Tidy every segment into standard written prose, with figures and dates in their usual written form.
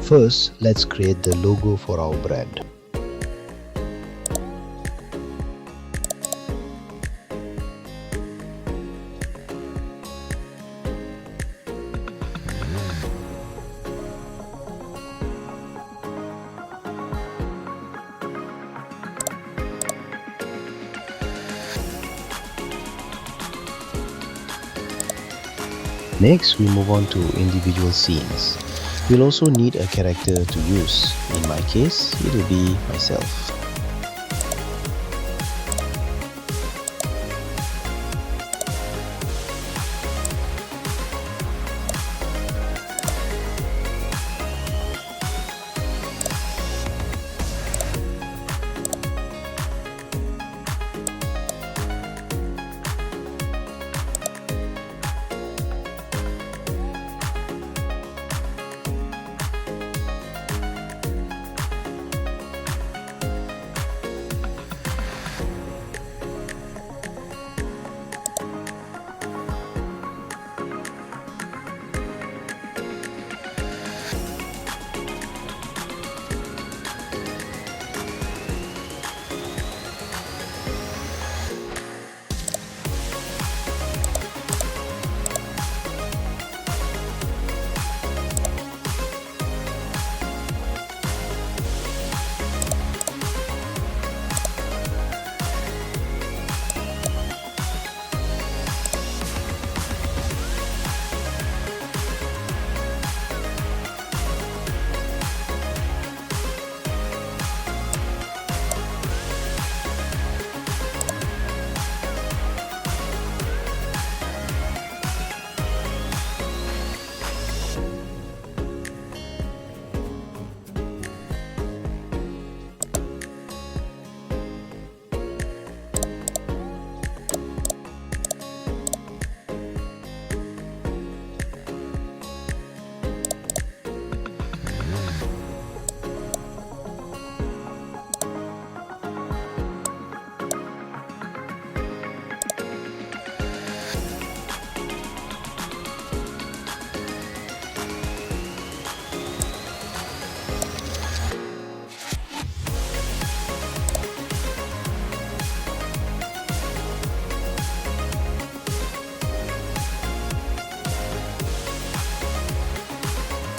First, let's create the logo for our brand. Next, we move on to individual scenes. We'll also need a character to use. In my case, it will be myself.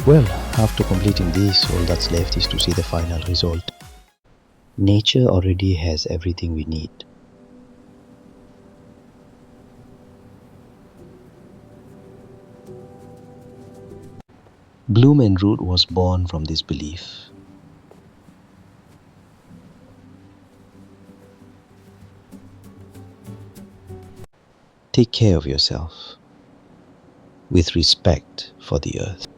Well, after completing this, all that's left is to see the final result. Nature already has everything we need. Bloom and Root was born from this belief. Take care of yourself with respect for the earth.